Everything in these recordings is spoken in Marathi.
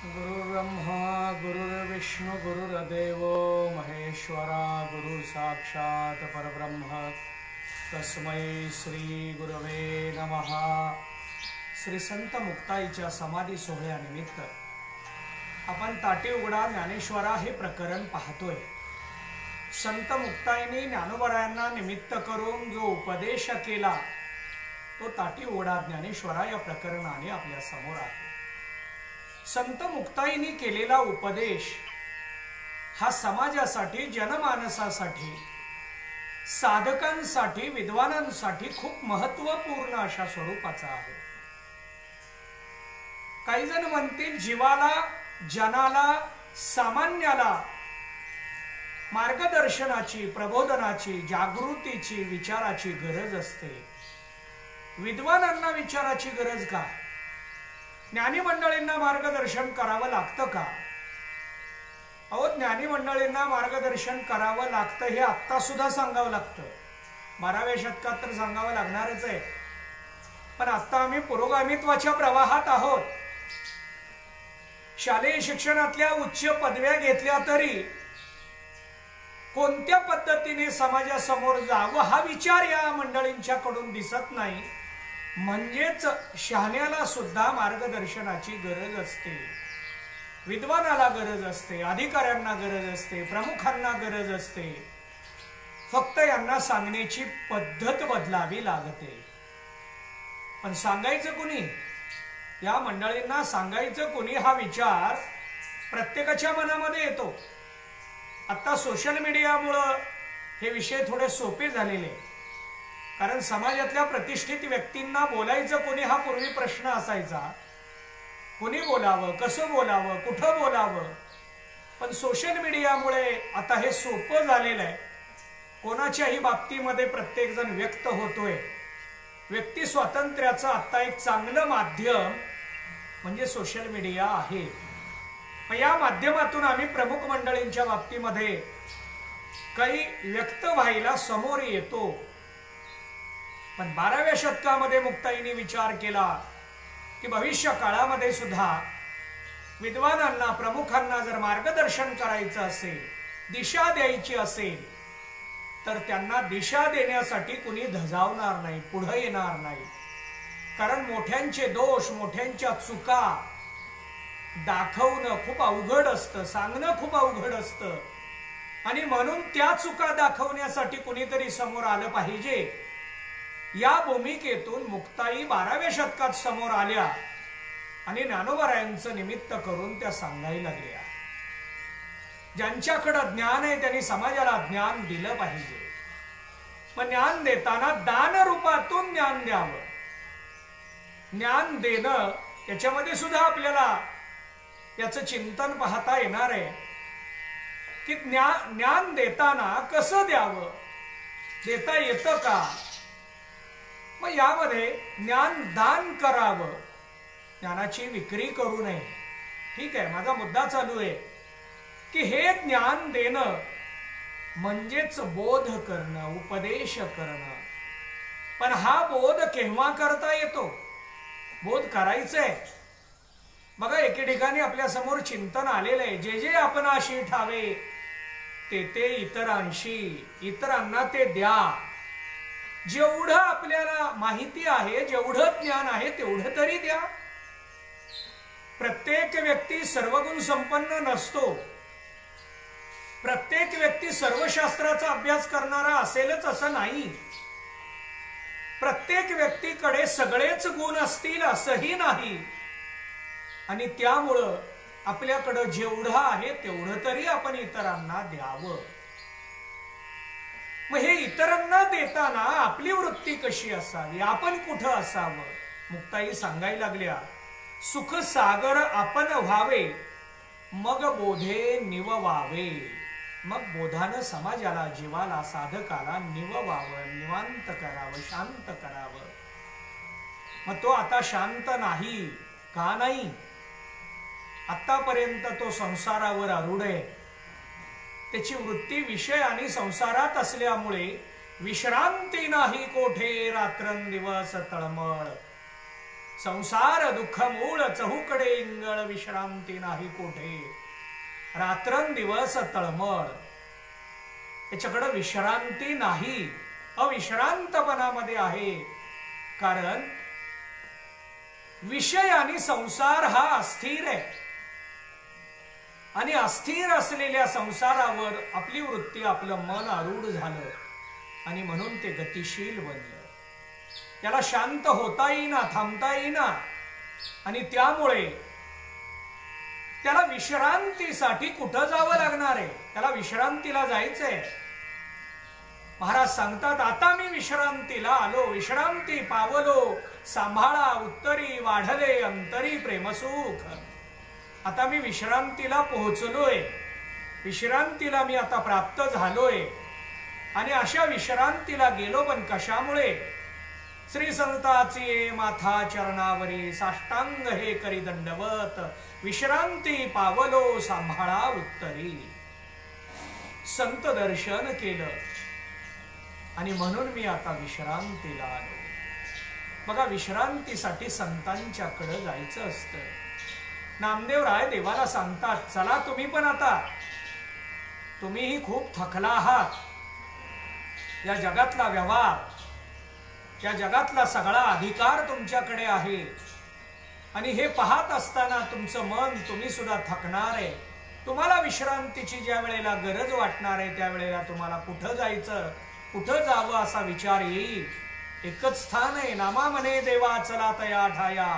गुरुर्ब्रह्मा गुरुर्विष्णु गुरुर्देव महेश्वरा गुरु साक्षात परब्रह्म तस्मै श्री गुरवे नमः। श्री संत मुक्ताईच्या समाधी सोहळ्यानिमित्त आपण ताटी उघडा ज्ञानेश्वरा हे प्रकरण पाहतोय। संत मुक्ताईंनी ज्ञानोबरायांना निमित्त करून जो उपदेश केला तो ताटी उघडा ज्ञानेश्वरा या प्रकरणाने आपल्या समोर आहे। संत मुक्ताईंनी केलेला उपदेश हा समाजासाठी, जनमानसासाठी, साधकांसाठी, विद्वानांसाठी खूप महत्त्वपूर्ण अशा स्वरूपाचा आहे। काही जण म्हणतील जीवाला, जनाला, सामान्याला मार्गदर्शनाची, प्रबोधनाची, जागृतीची, विचाराची गरज असते। विद्वानांना विचाराची गरज का? ज्ञानी मंडळींना मार्गदर्शन करावं लागतं का? अहो, ज्ञानी मंडळींना मार्गदर्शन करावं लागतं हे आत्ता सुद्धा सांगावं लागतं। 12व्या शतकात तर सांगावं लागणारच आहे। पण आता आम्ही पुरोगामित्वाच्या प्रवाहात आहोत। शालेय शिक्षणातल्या उच्च पदव्या घेतल्या तरी कोणत्या पद्धतीने समाजासमोर जावं हा विचार या मंडळींच्याकडून दिसत नाही। म्हणजेच शहाण्याला सुद्धा मार्गदर्शनाची गरज असते, विद्वानाला गरज असते, अधिकाऱ्यांना गरज असते, प्रमुखांना गरज असते। फक्त यांना सांगण्याची पद्धत बदलावी लागते। पण सांगायचं कुणी? या मंडळींना सांगायचं कुणी हा विचार प्रत्येकाच्या मनामध्ये येतो। आता सोशल मीडियामुळे हे विषय थोडे सोपे झालेले, कारण समाजातल्या प्रतिष्ठित व्यक्तींना बोलायचं कोणी हा पूर्वी प्रश्न असायचा। कोणी बोलावं, कसं बोलावं, कुठं बोलावं। पण सोशल मीडियामुळे आता हे सोपं झालेलं आहे। कोणाच्याही बाबतीमध्ये प्रत्येक जण व्यक्त होतोय। व्यक्ती स्वातंत्र्याचं आता एक चांगलं माध्यम म्हणजे सोशल मीडिया आहे। या माध्यमातून आम्ही प्रमुख मंडळींच्या बाबतीमध्ये काही व्यक्त व्हायला समोर येतो। पण 12व्या शतकामध्ये मुक्ताईंनी विचार केला की भविष्य काळामध्ये सुद्धा विद्वानांना, प्रमुखांना जर मार्गदर्शन करायचं असेल, दिशा द्यायची असेल, तर त्यांना दिशा देण्यासाठी कुणी धजावणार नाही, पुढे येणार नाही। कारण मोठ्यांचे दोष, मोठ्यांच्या चुका दाखवणं खूप अवघड असतं, सांगणं खूप अवघड असतं। आणि म्हणून त्या चुका दाखवण्यासाठी कुणीतरी समोर आलं पाहिजे। या भूमिकेतून मुक्ताई 12व्या शतकात समोर आल्या आणि ज्ञानोबरायांचं निमित्त करून त्या सांगायला लागल्या। ज्यांच्याकडे ज्ञान आहे त्यांनी समाजाला ज्ञान दिलं पाहिजे। मग ज्ञान देताना दान रूपातून ज्ञान द्यावं। ज्ञान देणं याच्यामध्ये सुद्धा आपल्याला याचं चिंतन पाहता येणार आहे की ज्ञान देताना कसं द्यावं, देता येतं का? मग यामध्ये ज्ञान दान करावं, ज्ञानाची विक्री करू नये। ठीक आहे, माझा मुद्दा चालू आहे की हे ज्ञान देणं म्हणजेच बोध करणं, उपदेश करणं। पण हा बोध केव्हा करता येतो? बोध करायचंय। बघा, एके ठिकाणी आपल्या समोर चिंतन आलेलं आहे, जे जे आपणाशी ठावे ते ते इतरांशी, इतरांना ते द्या। जेवढं आपल्याला माहिती आहे, जेवढं ज्ञान आहे तेवढं तरी द्या। प्रत्येक व्यक्ती सर्वगुण संपन्न नसतो। प्रत्येक व्यक्ती सर्व शास्त्राचा अभ्यास करणारा असेलच असं नाही। प्रत्येक व्यक्तीकडे सगळेच गुण असतील असंही नाही। आणि त्यामुळं आपल्याकडं जेवढं आहे तेवढं तरी आपण इतरांना द्यावं। मग हे इतरांना देताना आपली वृत्ती कशी असावी, आपण कुठं असावं? मुक्ताई सांगायला लागल्या, सुख सागर आपण व्हावे, मग बोधे निववावे। मग बोधानं समाजाला, जीवाला, साधकाला निववावं, निवांत करावं, शांत करावं। मग तो आता शांत नाही का? नाही, आतापर्यंत तो संसारावर आरूढ आहे। त्याची वृत्ती विषय आणि संसारात असल्यामुळे विश्रांती नाही कोठे, रात्रंदिवस तळमळ। संसार दुःख मूळ चहूकडे इंगळ विश्रांती नाही कोठे रात्रंदिवस तळमळ याच्याकडे विश्रांती नाही अविश्रांतपणामध्ये आहे कारण विषय आणि संसार हा अस्थिर आहे आणि अस्थिर असलेल्या संसारावर आपली वृत्ती आपलं मन आरूढ झालं आणि म्हणून ते गतिशील बनलं त्याला शांत होता येईना थांबता येईना आणि त्यामुळे त्याला विश्रांतीसाठी कुठं जावं लागणार आहे त्याला विश्रांतीला जायचंय महाराज सांगतात आता मी विश्रांतीला आलो विश्रांती पावलो सांभाळा उत्तरी वाढले अंतरी प्रेमसुख आता मी विश्रांतीला पोहोचलोय विश्रांतीला मी आता प्राप्त झालोय आणि अशा विश्रांतीला गेलो पण कशामुळे श्री संताची माथा चरणावरी साष्टांग हे करी दंडवत विश्रांती पावलो सांभाळा उत्तरी संत दर्शन केलं आणि म्हणून मी आता विश्रांतीला आलो बघा विश्रांतीसाठी संतांच्याकडे जायचं असतं नामदेवराय देवाला सांगतात चला तुम्ही पण आता तुम्हीही खूप थकला आहात या जगातला व्यवहार या जगातला सगळा अधिकार तुमच्याकडे आहे आणि हे पाहत असताना तुमचं मन तुम्ही सुद्धा थकणार आहे तुम्हाला विश्रांतीची ज्या वेळेला गरज वाटणार आहे त्यावेळेला तुम्हाला कुठं जायचं कुठं जावं असा विचार येईल एकच स्थान आहे नामा मने देवा चला तया ठाया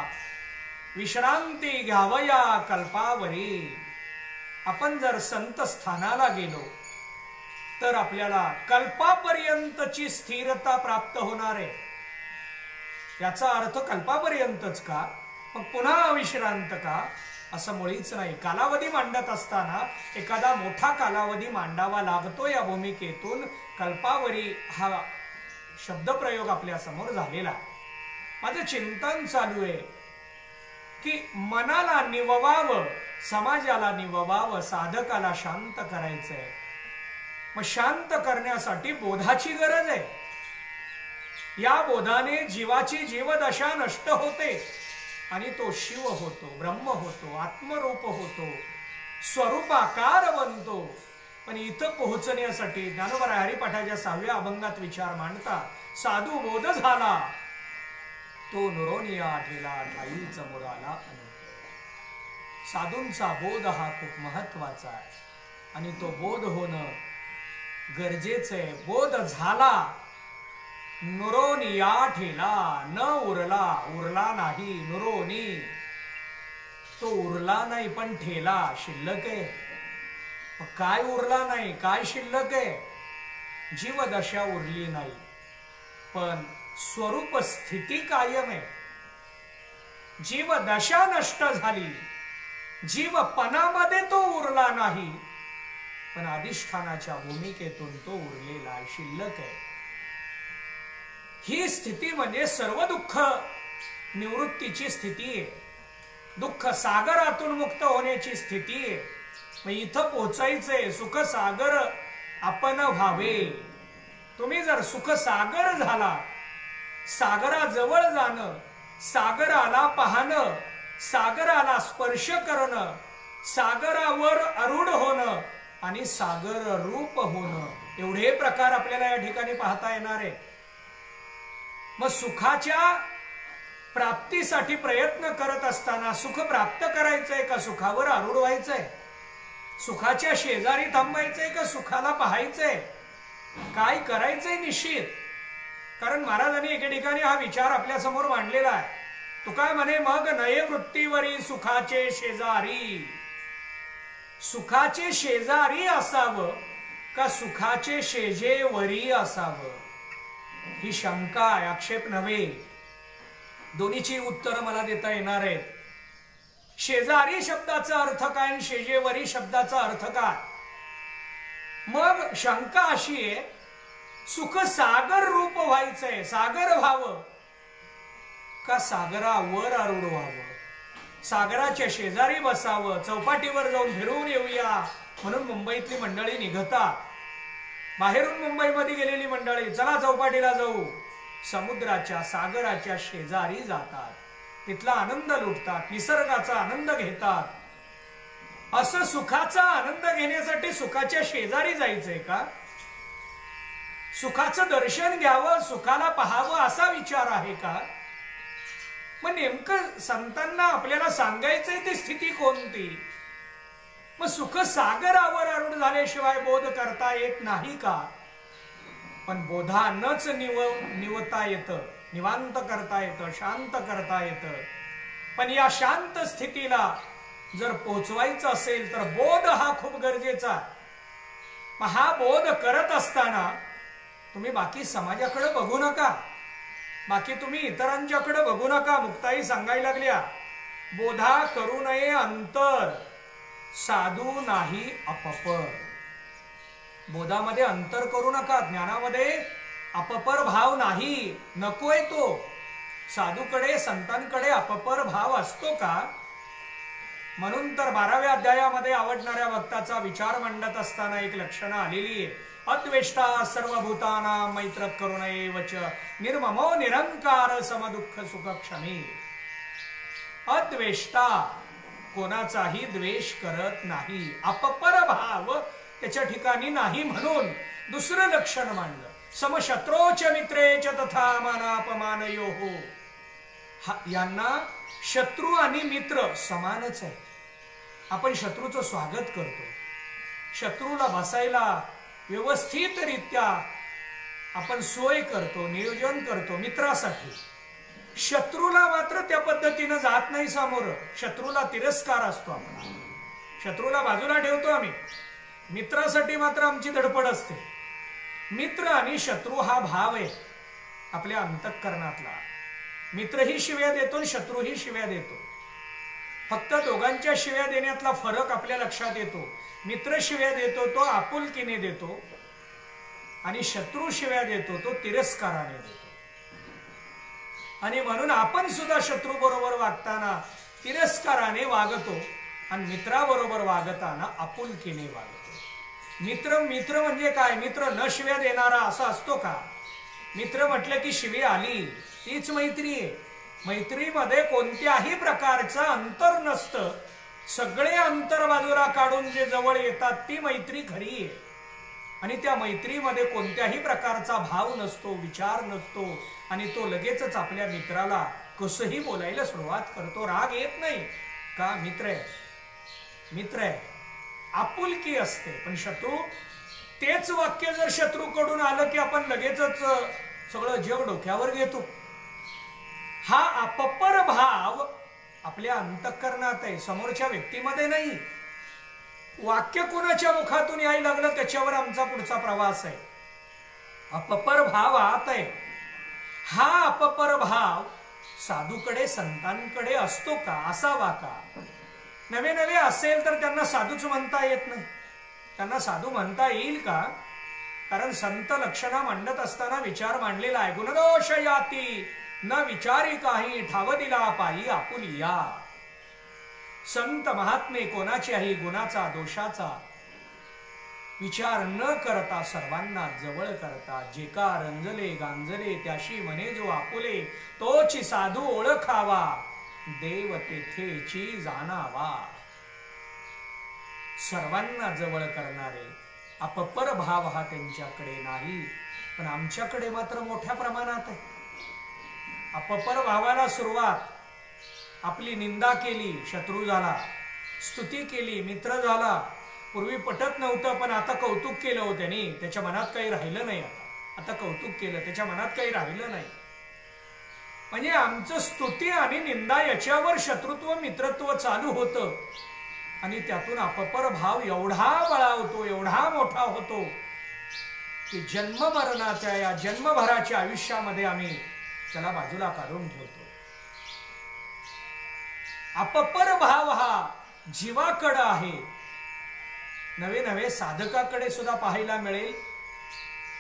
विश्रांती घ्यावया कल्पावरी आपण जर संत स्थानाला गेलो तर आपल्याला कल्पापर्यंतची स्थिरता प्राप्त होणार आहे याचा अर्थ कल्पापर्यंतच का मग पुन्हा अविश्रांत का असं मुळीच नाही कालावधी मांडत असताना एखादा मोठा कालावधी मांडावा लागतो या भूमिकेतून कल्पावरी हा शब्दप्रयोग आपल्या समोर झालेला माझं चिंतन चालू आहे की मनाला निववावं समाजाला निववावं साधकाला शांत करायचंय मग शांत करण्यासाठी बोधाची गरज आहे या बोधाने जीवाची जीवदशा नष्ट होते आणि तो शिव होतो ब्रह्म होतो आत्मरूप होतो स्वरूपाकार बनतो पण इथं पोहोचण्यासाठी ज्ञानोबा हरिपाठाच्या 6व्या अभंगात विचार मांडतात साधू बोध झाला तो नुरोनिया ठेला ठाईच मुराला अनुभव साधूंचा बोध हा खूप महत्वाचा आहे आणि तो बोध होणं गरजेचं आहे बोध झाला नुरोनिया ठेला न उरला उरला नाही नुरोनी तो उरला नाही पण ठेला शिल्लक आहे काय उरला नाही काय शिल्लक आहे जीवदशा उरली नाही पण स्वरूप स्थिती कायम आहे जीवदशा नष्ट झाली जीवपणामध्ये तो उरला नाही पण अधिष्ठानाच्या भूमिकेतून तो उरलेला शिल्लक आहे ही स्थिती म्हणजे सर्व दुःख निवृत्तीची स्थिती आहे दुःख सागरातून मुक्त होण्याची स्थिती आहे मग इथं पोचायचंय सुख सागर आपण व्हावे तुम्ही जर सुख सागर झाला सागराजवळ जाणं सागराला पाहणं सागराला स्पर्श करणं सागरावर आरूढ होणं आणि सागर रूप होणं एवढे प्रकार आपल्याला या ठिकाणी पाहता येणार आहे मग सुखाच्या प्राप्तीसाठी प्रयत्न करत असताना सुख प्राप्त करायचंय का सुखावर आरूढ व्हायचंय सुखाच्या शेजारी थांबायचंय का सुखाला पाहायचंय काय करायचंय निश्चित कारण महाराजांनी एके ठिकाणी हा विचार आपल्या समोर मांडलेला आहे तुका म्हणे मग नये वृत्तीवरी सुखाचे शेजारी सुखाचे शेजारी असावं का सुखाचे शेजेवरी असावं ही शंका आहे आक्षेप नव्हे दोन्हीची उत्तर मला देता येणार आहेत शेजारी शब्दाचा अर्थ काय आणि शेजेवरी शब्दाचा अर्थ काय मग शंका अशी आहे सुख सागर रूप व्हायचंय सागर व्हावं का सागरावर आरूढ व्हावं सागराच्या शेजारी बसावं चौपाटीवर जाऊन फिरून येऊया म्हणून मुंबईतली मंडळी निघतात बाहेरून मुंबईमध्ये गेलेली मंडळी चला चौपाटीला जाऊ समुद्राच्या सागराच्या शेजारी जातात तिथला आनंद लुटतात, निसर्गाचा आनंद घेतात। असं सुखाचा आनंद घेण्यासाठी सुखाच्या शेजारी जायचंय का? सुखाचं दर्शन घ्यावं, सुखाला पाहावं असा विचार आहे का? मग नेमकं संतांना आपल्याला सांगायचंय ती स्थिती कोणती? मग सुख सागरावर आरूढ झाल्याशिवाय बोध करता येत नाही का? पण बोधानच निवता येतं, निवांत करता येतं, शांत करता येतं। पण या शांत स्थितीला जर पोहोचवायचं असेल तर बोध हा खूप गरजेचा। मग हा बोध करत असताना तुम्ही बाकी समाजाकडे बघू नका, बाकी तुम्ही इतरांच्याकडे बघू नका। मुक्ताई सांगायला लागल्या, बोधा करू नये अंतर, साधू नाही अपपर। बोधामध्ये अंतर करू नका, ज्ञानामध्ये अपपर भाव नाही, नकोय तो। साधूकडे संतांकडे अपपर भाव असतो का? म्हणून तर 12व्या अध्यायामध्ये आवडणाऱ्या भक्ताचा विचार मांडत असताना एक लक्षणं आलेली आहे। अद्वेष्टा सर्वभूतानां मैत्र करुणैवच निर्ममो निरंकार समदुःख सुख क्षमी। अद्वेष्टा, कोणाचाही द्वेष करत नाही, अपपर भाव त्याच्या ठिकाणी नाही म्हणून दुसरं लक्षण मांडलं, समशत्रोच मित्रेच तथा मानापमानयोः। यांना शत्रू आणि मित्र समानच आहे। आपण शत्रूचं स्वागत करतो, शत्रूला बसायला व्यवस्थितरित्या आपण सोय करतो, नियोजन करतो मित्रासाठी। शत्रूला मात्र त्या पद्धतीनं जात नाही सामोरं, शत्रूला तिरस्कार असतो आपला, शत्रूला बाजूला ठेवतो आम्ही, मित्रासाठी मात्र आमची धडपड असते। मित्र आणि शत्रू हा भाव आहे आपल्या अंतःकरणातला। मित्रही शिव्या देतो, शत्रूही शिव्या देतो, फक्त दोघांच्या शिव्या देण्यातला फरक आपल्या लक्षात येतो। मित्र शिव्या देतो तो आपुलकीने देतो आणि शत्रू शिव्या देतो तो तिरस्काराने देतो। आणि म्हणून आपण सुद्धा शत्रू बरोबर वागताना तिरस्काराने वागतो आणि मित्राबरोबर वागताना आपुलकीने वागतो। मित्र मित्र म्हणजे काय? मित्र न शिव्या देणारा असा असतो का? मित्र म्हटलं की शिवी आली तीच मैत्री आहे। मैत्रीमध्ये कोणत्याही प्रकारचं अंतर नसतं, सगळे अंतर बाजूला काढून जे जवळ येतात ती मैत्री खरी आहे। आणि त्या मैत्रीमध्ये कोणत्याही प्रकारचा भाव नसतो, विचार नसतो, आणि तो लगेचच आपल्या मित्राला कसंही बोलायला सुरुवात करतो, राग येत नाही का? मित्र आहे, मित्र आहे, आपुलकी असते। पण शत्रू, तेच वाक्य जर शत्रूकडून आलं की आपण लगेचच सगळं जग डोक्यावर घेतो। हा अपपर भाव आपल्या अंतःकरणात आहे, समोरच्या व्यक्तीमध्ये नाही। वाक्य कोणाच्या मुखातून यायला लागलं त्याच्यावर आमचा पुढचा प्रवास आहे। अपपर भाव आत आहे। हा अपपर भाव साधूकडे संतांकडे असतो का? असावा का? नवे नवे असेल तर त्यांना साधूच म्हणता येत नाही, त्यांना साधू म्हणता येईल का? कारण संत लक्षणा मांडत असताना विचार मांडलेला आहे, गुणदोष याती न विचारी काही, ठाव दिला पायी आपुलिया। संत महात्मे कोणाच्याही गुणाचा दोषाचा विचार न करता सर्वांना जवळ करतात। जे का रंजले गांजले त्याशी म्हणे जो आपुले, तोची साधू ओळखावा देव तेथेची जाणावा। सर्वांना जवळ करणारे, अपपर भाव हा त्यांच्याकडे नाही, पण आमच्याकडे मात्र मोठ्या प्रमाणात आहे। अपपर भावाला सुरुवात, आपली निंदा केली शत्रू झाला, स्तुती केली मित्र झाला, पूर्वी पटत नव्हतं पण आता कौतुक केलं हो त्यांनी, त्याच्या मनात काही राहिलं नाही, आता कौतुक केलं त्याच्या मनात काही राहिलं नाही। म्हणजे आमचं स्तुती आणि निंदा याच्यावर शत्रुत्व मित्रत्व चालू होतं आणि त्यातून अपपर भाव एवढा बळावतो, एवढा मोठा होतो की जन्म मरणाच्या या जन्मभराच्या आयुष्यामध्ये आम्ही त्याला बाजूला काढून ठेवतो। अपपर भाव हा जीवाकडे आहे, नवे नवे साधकाकडे सुद्धा पाहायला मिळेल,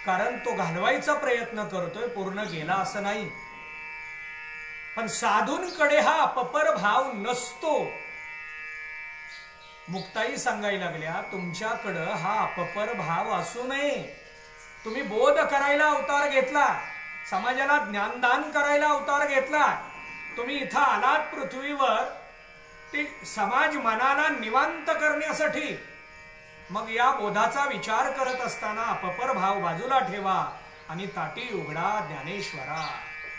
कारण तो घालवायचा प्रयत्न करतोय, पूर्ण गेला असं नाही। पण साधूंकडे हा अपपर भाव नसतो। मुक्ताई सांगायला लागल्या, तुमच्याकडे हा अपपर भाव असू नये। तुम्ही बोध करायला अवतार घेतला, समाजाला ज्ञानदान करायला अवतार घेतला, तुम्ही इथं आलात पृथ्वीवर ते समाज मनाला निवांत करण्यासाठी, मग या बोधाचा विचार करत असताना अपपर भाव बाजूला ठेवा आणि ताटी उघडा ज्ञानेश्वरा,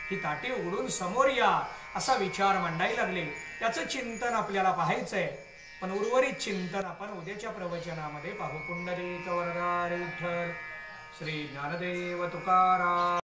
ही ताटी उघडून समोर या असा विचार मांडायला लागले. त्याचं चिंतन आपल्याला पाहायचंय, पण उर्वरित चिंतन आपण उद्याच्या प्रवचनामध्ये पाहू. पुंडलिक वरदा विठ्ठल श्री ज्ञानदेव तुकाराम.